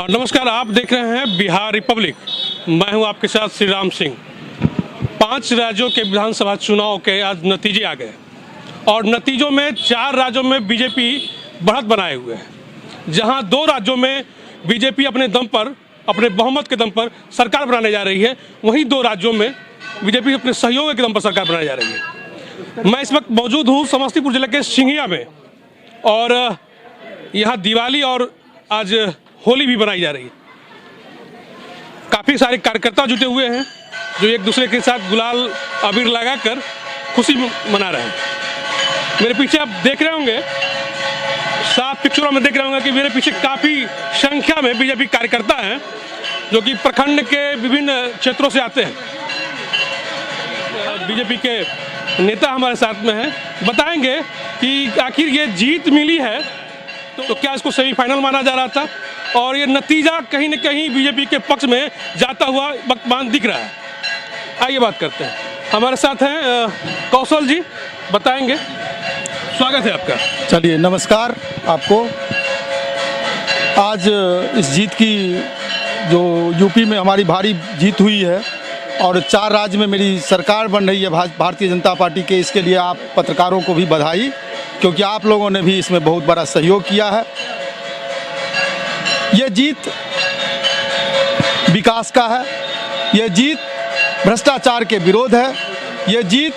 नमस्कार, आप देख रहे हैं बिहार रिपब्लिक। मैं हूं आपके साथ श्री राम सिंह। 5 राज्यों के विधानसभा चुनाव के आज नतीजे आ गए और नतीजों में 4 राज्यों में बीजेपी बढ़त बनाए हुए है। जहां 2 राज्यों में बीजेपी अपने दम पर, अपने बहुमत के दम पर सरकार बनाने जा रही है, वहीं 2 राज्यों में बीजेपी अपने सहयोग के दम पर सरकार बनाने जा रही है। मैं इस वक्त मौजूद हूँ समस्तीपुर जिले के सिंघिया में और यहाँ दिवाली और आज होली भी बनाई जा रही है। काफ़ी सारे कार्यकर्ता जुटे हुए हैं जो एक दूसरे के साथ गुलाल अबीर लगाकर खुशी मना रहे हैं। मेरे पीछे आप देख रहे होंगे, साफ पिक्चरों में देख रहे होंगे कि मेरे पीछे काफ़ी संख्या में बीजेपी कार्यकर्ता हैं जो कि प्रखंड के विभिन्न क्षेत्रों से आते हैं। बीजेपी के नेता हमारे साथ में हैं, बताएंगे कि आखिर ये जीत मिली है तो क्या इसको सेमीफाइनल माना जा रहा था और ये नतीजा कहीं न कहीं बीजेपी के पक्ष में जाता हुआ वर्तमान दिख रहा है। आइए बात करते हैं। हमारे साथ हैं कौशल जी, बताएंगे। स्वागत है आपका। चलिए, नमस्कार आपको। आज इस जीत की जो यूपी में हमारी भारी जीत हुई है और 4 राज्य में मेरी सरकार बन रही है भारतीय जनता पार्टी के, इसके लिए आप पत्रकारों को भी बधाई, क्योंकि आप लोगों ने भी इसमें बहुत बड़ा सहयोग किया है। ये जीत विकास का है, ये जीत भ्रष्टाचार के विरोध है, ये जीत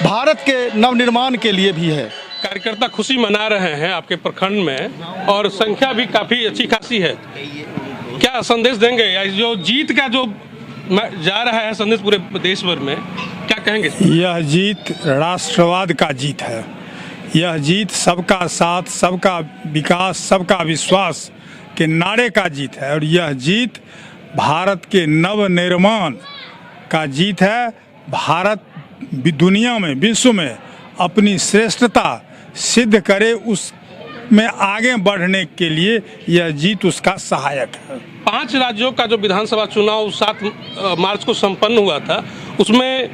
भारत के नवनिर्माण के लिए भी है। कार्यकर्ता खुशी मना रहे हैं आपके प्रखंड में और संख्या भी काफ़ी अच्छी खासी है। क्या संदेश देंगे या जो जीत का जो जा रहा है संदेश पूरे देश भर में, क्या कहेंगे? यह जीत राष्ट्रवाद का जीत है। यह जीत सबका साथ, सबका विकास, सबका विश्वास के नारे का जीत है और यह जीत भारत के नवनिर्माण का जीत है। भारत दुनिया में, विश्व में अपनी श्रेष्ठता सिद्ध करे, उसमें आगे बढ़ने के लिए यह जीत उसका सहायक है। 5 राज्यों का जो विधानसभा चुनाव 7 मार्च को संपन्न हुआ था, उसमें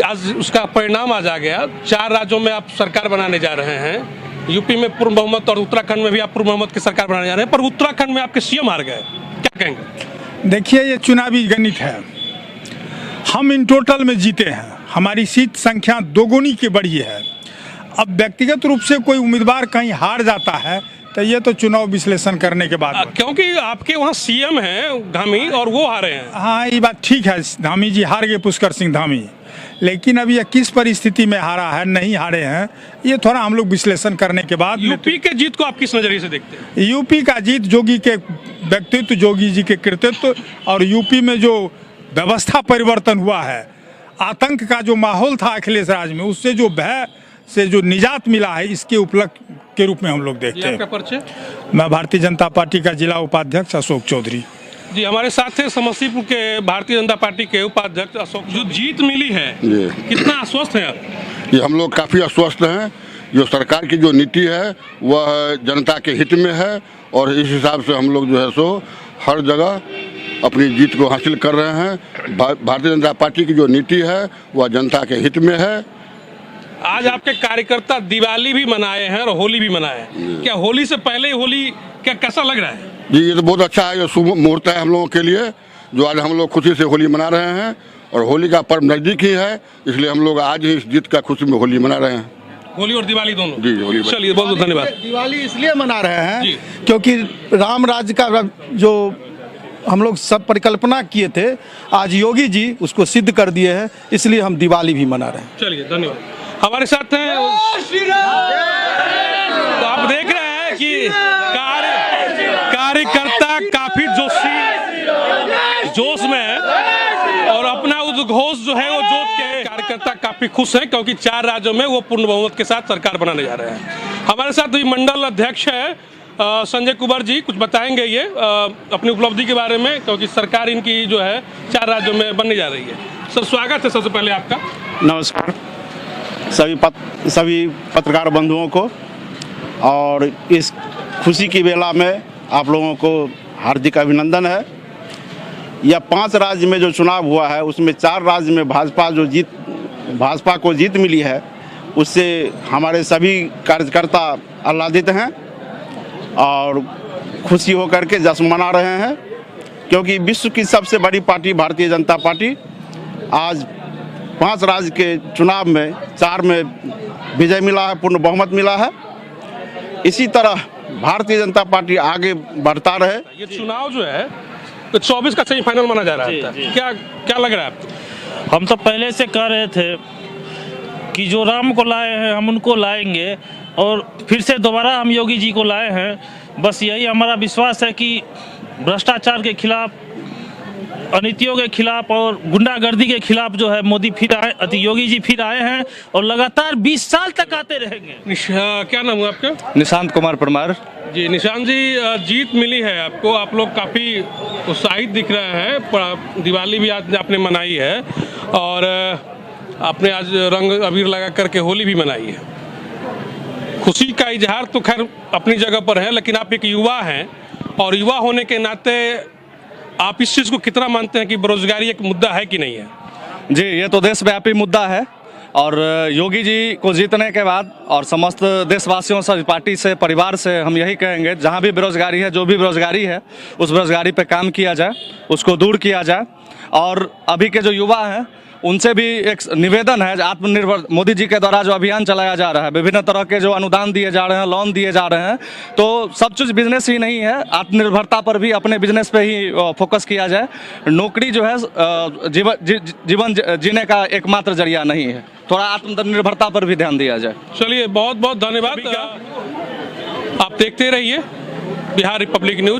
आज उसका परिणाम आज आ गया। 4 राज्यों में आप सरकार बनाने जा रहे हैं। यूपी में पूर्ण बहुमत और उत्तराखंड में भी आप पूर्ण बहुमत की सरकार बनाने जा रहे हैं, पर उत्तराखंड में आपके सीएम हार गए। क्या कहेंगे? देखिए, ये चुनावी गणित है। हम इन टोटल में जीते हैं, हमारी सीट संख्या 2 गुनी की बढ़ी है। अब व्यक्तिगत रूप से कोई उम्मीदवार कहीं हार जाता है तो ये तो चुनाव विश्लेषण करने के बाद, क्योंकि आपके वहाँ सीएम हैं धामी और वो हारे हैं। हाँ, ये बात ठीक है, धामी जी हार गए, पुष्कर सिंह धामी। लेकिन अब यह किस परिस्थिति में हारा है, नहीं हारे हैं, ये थोड़ा हम लोग विश्लेषण करने के बाद। यूपी के जीत को आप किस नजरिए से देखते हैं? यूपी का जीत जोगी के व्यक्तित्व, जोगी जी के कृतित्व और यूपी में जो व्यवस्था परिवर्तन हुआ है, आतंक का जो माहौल था अखिलेश राज में, उससे जो भय से जो निजात मिला है, इसके उपलक्ष्य के रूप में हम लोग देखते हैं। आपका परिचय? मैं भारतीय जनता पार्टी का जिला उपाध्यक्ष अशोक चौधरी जी। हमारे साथ थे समस्तीपुर के भारतीय जनता पार्टी के उपाध्यक्ष अशोक। जो जीत मिली है, कितना आश्वस्त हैं आप? ये हम लोग काफ़ी आश्वस्त हैं। जो सरकार की जो नीति है वह जनता के हित में है और इस हिसाब से हम लोग जो है सो हर जगह अपनी जीत को हासिल कर रहे हैं। भारतीय जनता पार्टी की जो नीति है वह जनता के हित में है। आज आपके कार्यकर्ता दिवाली भी मनाए हैं और होली भी मनाए हैं। क्या होली से पहले होली क्या कैसा लग रहा है? जी, ये तो बहुत अच्छा है, ये शुभ मुहूर्त है हम लोगों के लिए, जो आज हम लोग खुशी से होली मना रहे हैं और होली का पर्व नज़दीक ही है, इसलिए हम लोग आज ही इस जीत का खुशी में होली मना रहे हैं। होली और दिवाली दोनों? जी, होली। चलिए, बहुत बहुत धन्यवाद। दिवाली इसलिए मना रहे हैं क्योंकि राम राज्य का जो हम लोग सब परिकल्पना किए थे, आज योगी जी उसको सिद्ध कर दिए हैं, इसलिए हम दिवाली भी मना रहे हैं। चलिए, धन्यवाद। हमारे साथ हैं, तो आप देख रहे हैं कि कार्यकर्ता काफी जोश में है और अपना उद्घोष जो है वो जोत के कार्यकर्ता काफी खुश हैं क्योंकि 4 राज्यों में वो पूर्ण बहुमत के साथ सरकार बनाने जा रहे हैं। हमारे साथ मंडल अध्यक्ष है संजय कुमार जी, कुछ बताएंगे ये अपनी उपलब्धि के बारे में, क्योंकि सरकार इनकी जो है 4 राज्यों में बनने जा रही है। सर, स्वागत है सबसे पहले आपका। नमस्कार सभी पत्रकार बंधुओं को, और इस खुशी की बेला में आप लोगों को हार्दिक अभिनंदन है। यह 5 राज्य में जो चुनाव हुआ है उसमें 4 राज्य में भाजपा को जीत मिली है, उससे हमारे सभी कार्यकर्ता आह्लादित हैं और खुशी होकर के जश्न मना रहे हैं, क्योंकि विश्व की सबसे बड़ी पार्टी भारतीय जनता पार्टी आज 5 राज्य के चुनाव में 4 में विजय मिला है, पूर्ण बहुमत मिला है। इसी तरह भारतीय जनता पार्टी आगे बढ़ता रहे। ये चुनाव जो है तो 24 का सेमीफाइनल माना जा रहा है, क्या क्या लग रहा है आपको? हम तो पहले से कह रहे थे कि जो राम को लाए हैं हम उनको लाएंगे, और फिर से दोबारा हम योगी जी को लाए हैं। बस यही हमारा विश्वास है कि भ्रष्टाचार के खिलाफ, अनीतियों के खिलाफ और गुंडागर्दी के खिलाफ जो है मोदी फिर आए, योगी जी फिर आए हैं और लगातार 20 साल तक आते रहेंगे। क्या नाम है आपका? निशांत कुमार परमार। जी निशांत जी, जीत मिली है आपको, आप लोग काफ़ी उत्साहित दिख रहे हैं। दिवाली भी आज आपने मनाई है और आपने आज रंग अबीर लगा करके होली भी मनाई है। खुशी का इजहार तो खैर अपनी जगह पर है, लेकिन आप एक युवा हैं और युवा होने के नाते आप इस चीज़ को कितना मानते हैं कि बेरोजगारी एक मुद्दा है कि नहीं है? जी, ये तो देशव्यापी मुद्दा है और योगी जी को जीतने के बाद और समस्त देशवासियों से, पार्टी से, परिवार से हम यही कहेंगे, जहाँ भी बेरोजगारी है, जो भी बेरोजगारी है, उस बेरोजगारी पे काम किया जाए, उसको दूर किया जाए। और अभी के जो युवा हैं उनसे भी एक निवेदन है, आत्मनिर्भर मोदी जी के द्वारा जो अभियान चलाया जा रहा है, विभिन्न तरह के जो अनुदान दिए जा रहे हैं, लोन दिए जा रहे हैं, तो सब चीज़ बिजनेस ही नहीं है, आत्मनिर्भरता पर भी अपने बिजनेस पे ही फोकस किया जाए। नौकरी जो है जीवन जीने का एकमात्र जरिया नहीं है, थोड़ा आत्मनिर्भरता पर भी ध्यान दिया जाए। चलिए, बहुत बहुत धन्यवाद। आप देखते रहिए बिहार रिपब्लिक न्यूज।